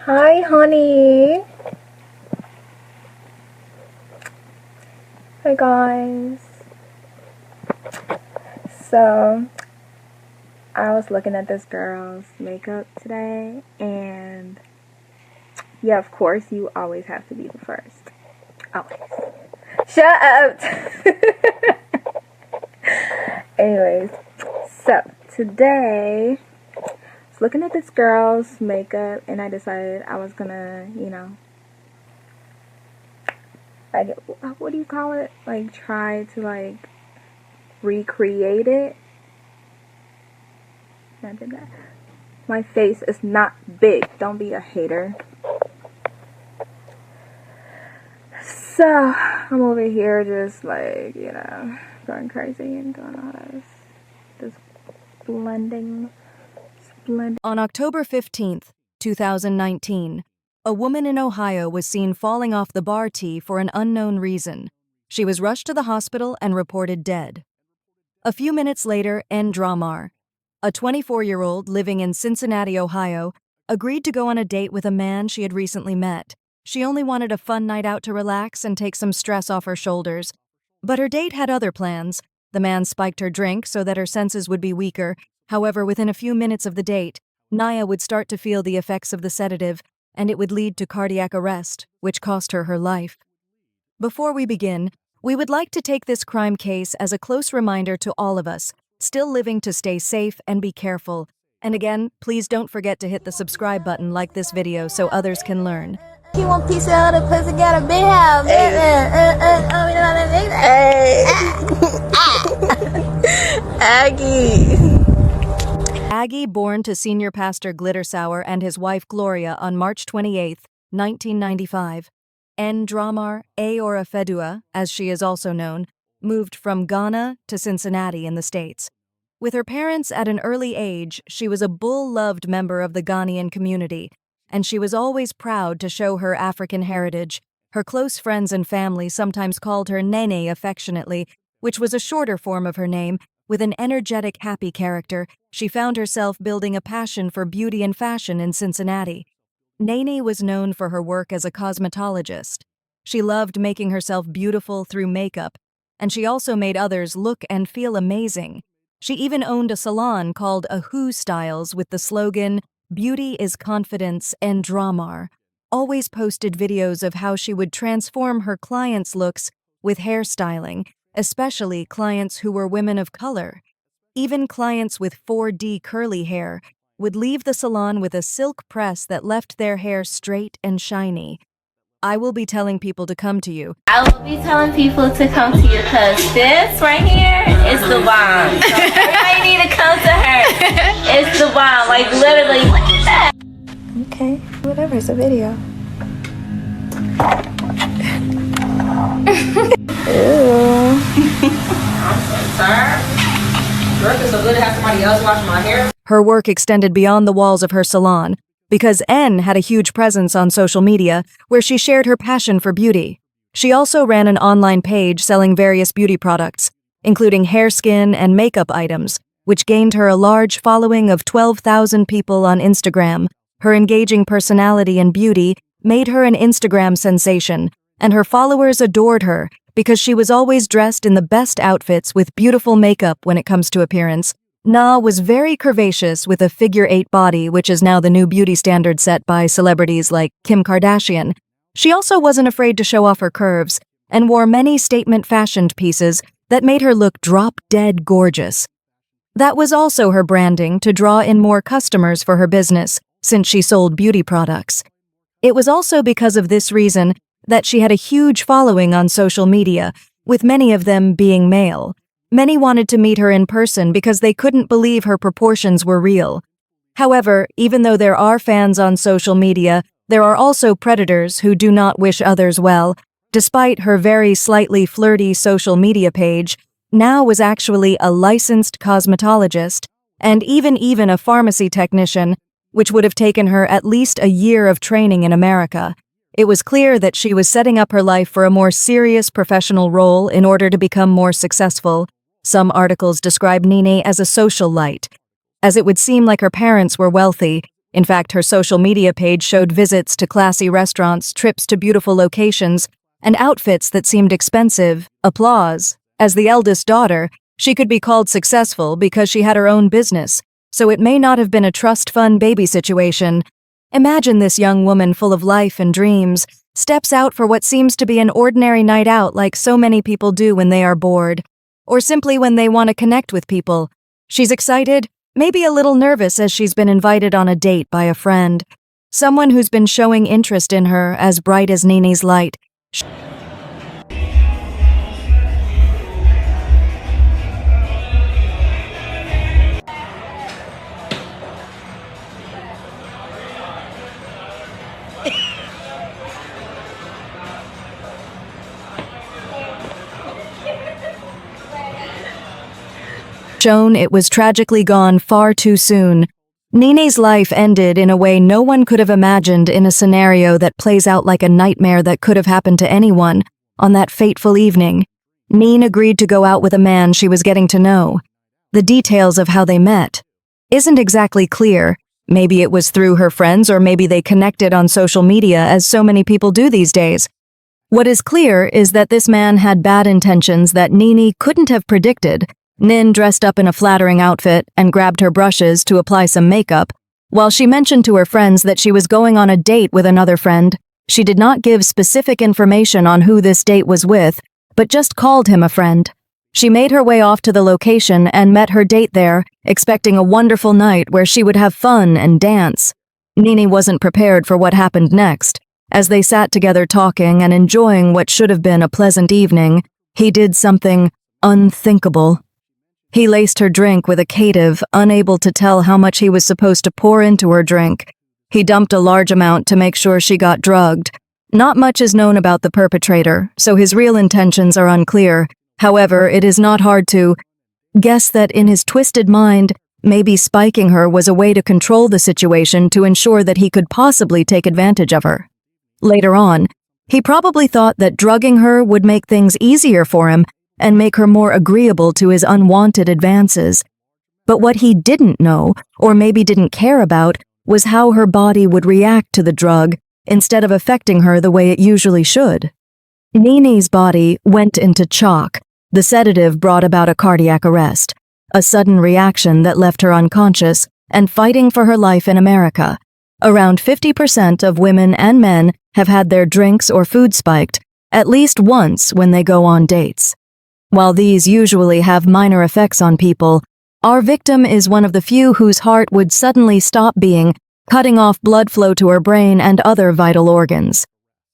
Hi, honey. Hi, guys. So, I was looking at this girl's makeup today, and yeah, of course, you always have to be the first. Always. Shut up! Anyways, so today, I was looking at this girl's makeup, and I decided I was gonna, like, what do you call it? Like, try to, recreate it. I did that. My face is not big. Don't be a hater. So, I'm over here just, going crazy and doing all this blending. On October 15th, 2019, a woman in Ohio was seen falling off the bar T for an unknown reason. She was rushed to the hospital and reported dead. A few minutes later, N. Dramar, a 24-year-old living in Cincinnati, Ohio, agreed to go on a date with a man she had recently met. She only wanted a fun night out to relax and take some stress off her shoulders. But her date had other plans. The man spiked her drink so that her senses would be weaker. However, within a few minutes of the date, Naya would start to feel the effects of the sedative, and it would lead to cardiac arrest, which cost her her life. Before we begin, we would like to take this crime case as a close reminder to all of us, still living, to stay safe and be careful. And again, please don't forget to hit the subscribe button like this video so others can learn. He want piece of the pussy, got a big house. Aggie. Aggie, born to senior pastor Glittersauer and his wife Gloria on March 28, 1995. N. Dramar, Aora Fedua, as she is also known, moved from Ghana to Cincinnati in the States. With her parents at an early age, she was a bull-loved member of the Ghanaian community, and she was always proud to show her African heritage. Her close friends and family sometimes called her Nene affectionately, which was a shorter form of her name. With an energetic, happy character, she found herself building a passion for beauty and fashion in Cincinnati. Nene was known for her work as a cosmetologist. She loved making herself beautiful through makeup, and she also made others look and feel amazing. She even owned a salon called Ahu Styles with the slogan, "Beauty is confidence," and Dramar always posted videos of how she would transform her clients' looks with hairstyling, especially clients who were women of color. Even clients with 4D curly hair would leave the salon with a silk press that left their hair straight and shiny. I will be telling people to come to you. I will be telling people to come to you because this right here is the bomb. So everybody need to come to her. It's the bomb. Like, literally, look at that. Okay, whatever, it's a video. Ew. I'm so tired. Work is so good to have somebody else wash my hair. Her work extended beyond the walls of her salon because N had a huge presence on social media where she shared her passion for beauty. She also ran an online page selling various beauty products, including hair, skin, and makeup items, which gained her a large following of 12,000 people on Instagram. Her engaging personality and beauty made her an Instagram sensation, and her followers adored her because she was always dressed in the best outfits with beautiful makeup when it comes to appearance. Na was very curvaceous with a figure-8 body, which is now the new beauty standard set by celebrities like Kim Kardashian. She also wasn't afraid to show off her curves and wore many statement fashioned pieces that made her look drop-dead gorgeous. That was also her branding to draw in more customers for her business, since she sold beauty products. It was also because of this reason that she had a huge following on social media, with many of them being male. Many wanted to meet her in person because they couldn't believe her proportions were real. However, even though there are fans on social media, there are also predators who do not wish others well. Despite her very slightly flirty social media page, Na was actually a licensed cosmetologist and even a pharmacy technician, which would have taken her at least a year of training in America. It was clear that she was setting up her life for a more serious professional role in order to become more successful. Some articles describe Nene as a socialite, as it would seem like her parents were wealthy, In fact, her social media page showed visits to classy restaurants, trips to beautiful locations, and outfits that seemed expensive. Applause. As the eldest daughter, she could be called successful because she had her own business, so it may not have been a trust fund baby situation. Imagine this young woman full of life and dreams, steps out for what seems to be an ordinary night out like so many people do when they are bored, or simply when they want to connect with people. She's excited, maybe a little nervous as she's been invited on a date by a friend, someone who's been showing interest in her as bright as Nene's light. Shown it was tragically gone far too soon. Nene's life ended in a way no one could have imagined in a scenario that plays out like a nightmare that could have happened to anyone. On that fateful evening, Nene agreed to go out with a man she was getting to know. The details of how they met isn't exactly clear. Maybe it was through her friends, or maybe they connected on social media, as so many people do these days. What is clear is that this man had bad intentions that Nene couldn't have predicted. Nin dressed up in a flattering outfit and grabbed her brushes to apply some makeup. While she mentioned to her friends that she was going on a date with another friend, she did not give specific information on who this date was with, but just called him a friend. She made her way off to the location and met her date there, expecting a wonderful night where she would have fun and dance. Nene wasn't prepared for what happened next. As they sat together talking and enjoying what should have been a pleasant evening, he did something unthinkable. He laced her drink with a cative, unable to tell how much he was supposed to pour into her drink. He dumped a large amount to make sure she got drugged. Not much is known about the perpetrator, so his real intentions are unclear. However, it is not hard to guess that in his twisted mind, maybe spiking her was a way to control the situation to ensure that he could possibly take advantage of her. Later on, he probably thought that drugging her would make things easier for him and make her more agreeable to his unwanted advances. But what he didn't know, or maybe didn't care about, was how her body would react to the drug instead of affecting her the way it usually should. Nene's body went into shock. The sedative brought about a cardiac arrest, a sudden reaction that left her unconscious and fighting for her life in America. Around 50% of women and men have had their drinks or food spiked at least once when they go on dates. While these usually have minor effects on people, our victim is one of the few whose heart would suddenly stop beating, cutting off blood flow to her brain and other vital organs.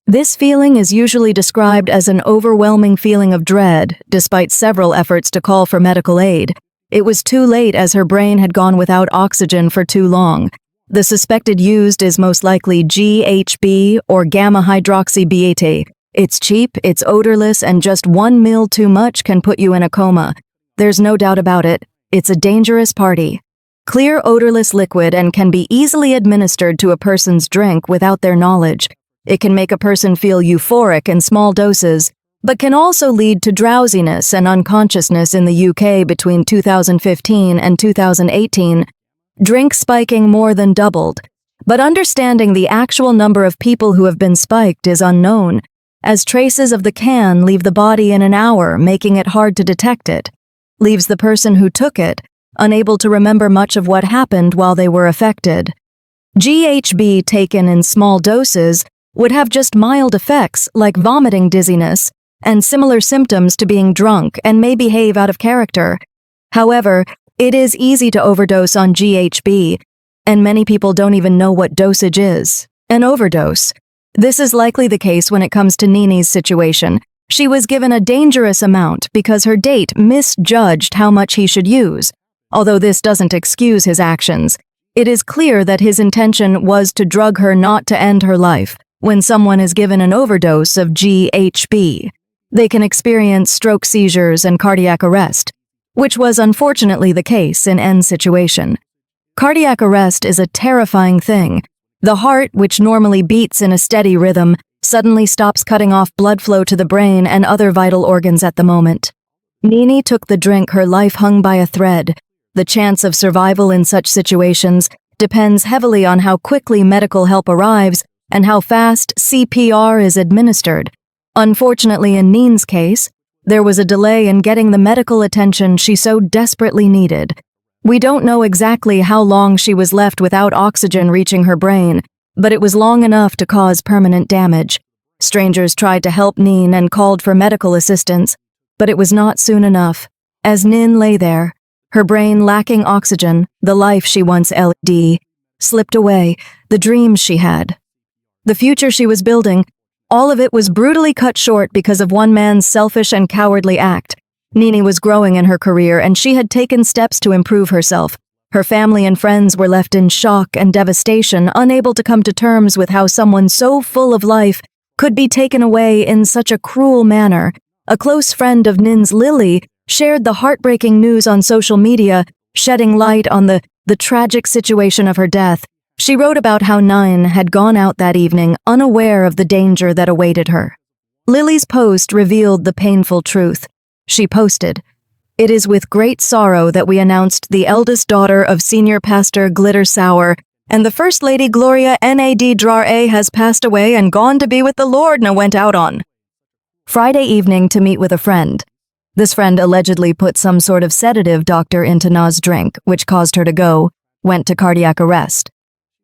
This feeling is usually described as an overwhelming feeling of dread, despite several efforts to call for medical aid. It was too late as her brain had gone without oxygen for too long. The suspected used is most likely GHB or gamma-hydroxybeta. It's cheap, it's odorless, and just 1 ml too much can put you in a coma. There's no doubt about it. It's a dangerous party. Clear, odorless liquid and can be easily administered to a person's drink without their knowledge. It can make a person feel euphoric in small doses, but can also lead to drowsiness and unconsciousness in the UK between 2015 and 2018. Drink spiking more than doubled, but understanding the actual number of people who have been spiked is unknown, as traces of the can leave the body in an hour, making it hard to detect it. Leaves the person who took it unable to remember much of what happened while they were affected. GHB taken in small doses would have just mild effects like vomiting, dizziness, and similar symptoms to being drunk and may behave out of character. However, it is easy to overdose on GHB, and many people don't even know what dosage is. An overdose. This is likely the case when it comes to Nene's situation. She was given a dangerous amount because her date misjudged how much he should use. Although this doesn't excuse his actions, it is clear that his intention was to drug her, not to end her life. When someone is given an overdose of GHB, they can experience stroke, seizures, and cardiac arrest, which was unfortunately the case in N's situation. Cardiac arrest is a terrifying thing. The heart, which normally beats in a steady rhythm, suddenly stops cutting off blood flow to the brain and other vital organs at the moment. Nene took the drink her life hung by a thread. The chance of survival in such situations depends heavily on how quickly medical help arrives and how fast CPR is administered. Unfortunately, in Neen's case, there was a delay in getting the medical attention she so desperately needed. We don't know exactly how long she was left without oxygen reaching her brain, but it was long enough to cause permanent damage. Strangers tried to help Neen and called for medical assistance, but it was not soon enough. As Nin lay there, her brain lacking oxygen, the life she once led slipped away, the dreams she had. The future she was building, all of it was brutally cut short because of one man's selfish and cowardly act. Nini was growing in her career and she had taken steps to improve herself. Her family and friends were left in shock and devastation, unable to come to terms with how someone so full of life could be taken away in such a cruel manner. A close friend of Nin's, Lily, shared the heartbreaking news on social media, shedding light on the tragic situation of her death. She wrote about how Nin had gone out that evening unaware of the danger that awaited her. Lily's post revealed the painful truth. She posted, "It is with great sorrow that we announced the eldest daughter of Senior Pastor Glitter Sauer and the First Lady Gloria Nad Drar has passed away and gone to be with the Lord," Na went out on Friday evening to meet with a friend. This friend allegedly put some sort of sedative doctor into Na's drink, which caused her to went to cardiac arrest.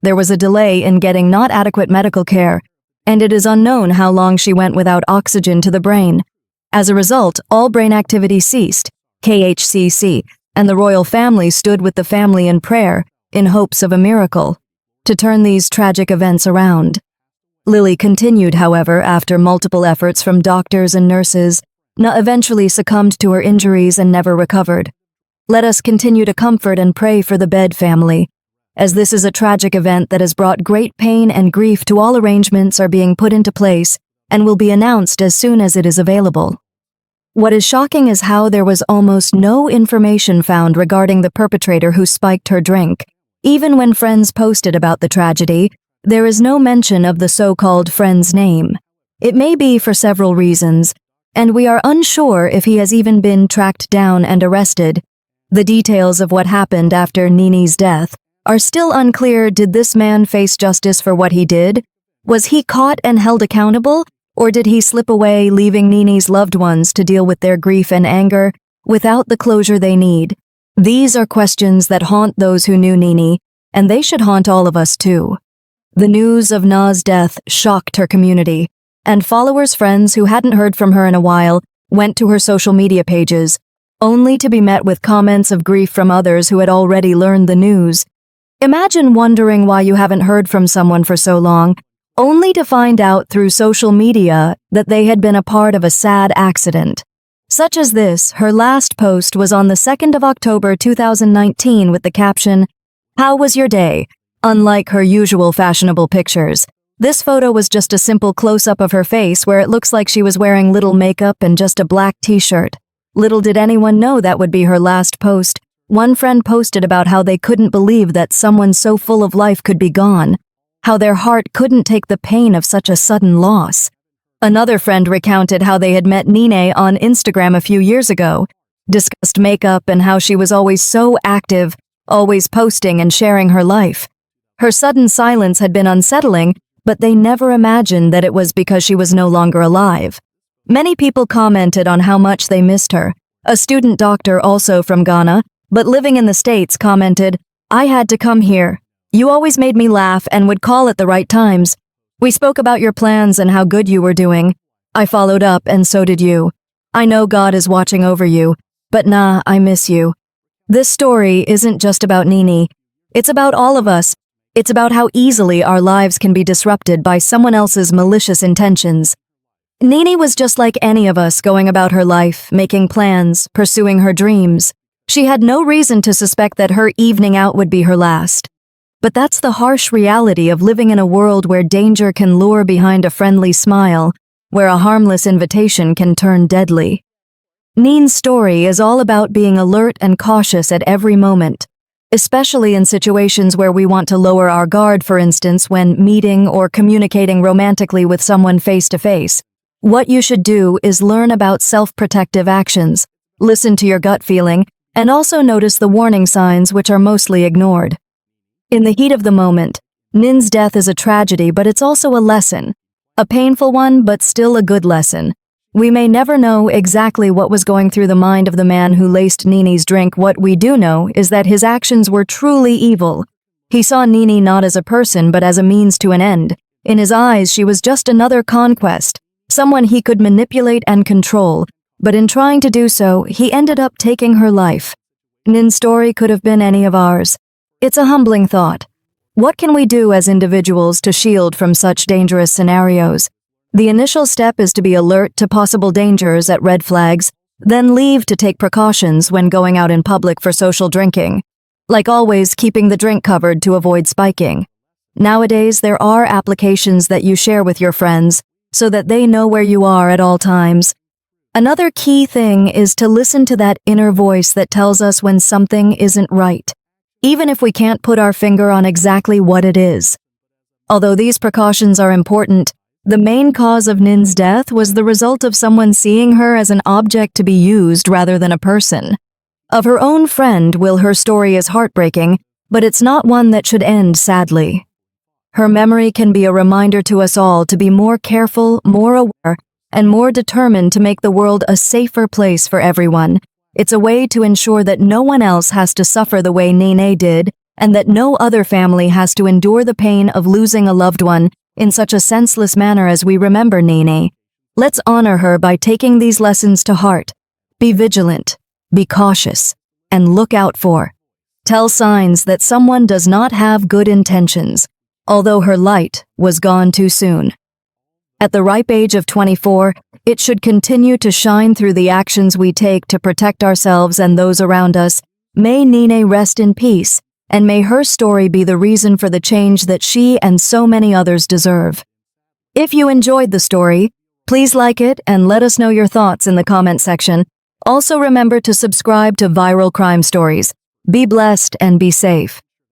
There was a delay in getting not adequate medical care, and it is unknown how long she went without oxygen to the brain. As a result, all brain activity ceased, KHCC, and the royal family stood with the family in prayer, in hopes of a miracle, to turn these tragic events around. Lily continued, however, after multiple efforts from doctors and nurses. Na eventually succumbed to her injuries and never recovered. Let us continue to comfort and pray for the Bed family, as this is a tragic event that has brought great pain and grief to all. Arrangements are being put into place and will be announced as soon as it is available. What is shocking is how there was almost no information found regarding the perpetrator who spiked her drink. Even when friends posted about the tragedy, there is no mention of the so-called friend's name. It may be for several reasons, and we are unsure if he has even been tracked down and arrested. The details of what happened after Nini's death are still unclear. Did this man face justice for what he did? Was he caught and held accountable? Or did he slip away, leaving Nini's loved ones to deal with their grief and anger without the closure they need? These are questions that haunt those who knew Nini, and they should haunt all of us too. The news of Na's death shocked her community, and followers, friends who hadn't heard from her in a while, went to her social media pages, only to be met with comments of grief from others who had already learned the news. Imagine wondering why you haven't heard from someone for so long, only to find out through social media that they had been a part of a sad accident. Such as this, her last post was on the 2nd of October 2019 with the caption, "How was your day?" Unlike her usual fashionable pictures, this photo was just a simple close-up of her face where it looks like she was wearing little makeup and just a black t-shirt. Little did anyone know that would be her last post. One friend posted about how they couldn't believe that someone so full of life could be gone, how their heart couldn't take the pain of such a sudden loss. Another friend recounted how they had met Nine on Instagram a few years ago, discussed makeup and how she was always so active, always posting and sharing her life. Her sudden silence had been unsettling, but they never imagined that it was because she was no longer alive. Many people commented on how much they missed her. A student doctor, also from Ghana, but living in the States, commented, "I had to come here. You always made me laugh and would call at the right times. We spoke about your plans and how good you were doing. I followed up and so did you. I know God is watching over you, but nah, I miss you." This story isn't just about Nini. It's about all of us. It's about how easily our lives can be disrupted by someone else's malicious intentions. Nini was just like any of us, going about her life, making plans, pursuing her dreams. She had no reason to suspect that her evening out would be her last. But that's the harsh reality of living in a world where danger can lure behind a friendly smile, where a harmless invitation can turn deadly. Neen's story is all about being alert and cautious at every moment, especially in situations where we want to lower our guard, for instance, when meeting or communicating romantically with someone face-to-face. What you should do is learn about self-protective actions, listen to your gut feeling, and also notice the warning signs which are mostly ignored. In the heat of the moment, Nin's death is a tragedy, but it's also a lesson. A painful one, but still a good lesson. We may never know exactly what was going through the mind of the man who laced Nini's drink. What we do know is that his actions were truly evil. He saw Nini not as a person, but as a means to an end. In his eyes, she was just another conquest, someone he could manipulate and control, but in trying to do so, he ended up taking her life. Nin's story could have been any of ours. It's a humbling thought. What can we do as individuals to shield from such dangerous scenarios? The initial step is to be alert to possible dangers at red flags, then leave to take precautions when going out in public for social drinking. Like always, keeping the drink covered to avoid spiking. Nowadays, there are applications that you share with your friends so that they know where you are at all times. Another key thing is to listen to that inner voice that tells us when something isn't right, even if we can't put our finger on exactly what it is. Although these precautions are important, the main cause of Nin's death was the result of someone seeing her as an object to be used rather than a person. Of her own friend, her story is heartbreaking, but it's not one that should end sadly. Her memory can be a reminder to us all to be more careful, more aware, and more determined to make the world a safer place for everyone. It's a way to ensure that no one else has to suffer the way Nene did, and that no other family has to endure the pain of losing a loved one in such a senseless manner as we remember Nene. Let's honor her by taking these lessons to heart. Be vigilant, be cautious, and look out for. Tell signs that someone does not have good intentions, although her light was gone too soon. At the ripe age of 24, it should continue to shine through the actions we take to protect ourselves and those around us. May Nene rest in peace, and may her story be the reason for the change that she and so many others deserve. If you enjoyed the story, please like it and let us know your thoughts in the comment section. Also remember to subscribe to Viral Crime Stories. Be blessed and be safe.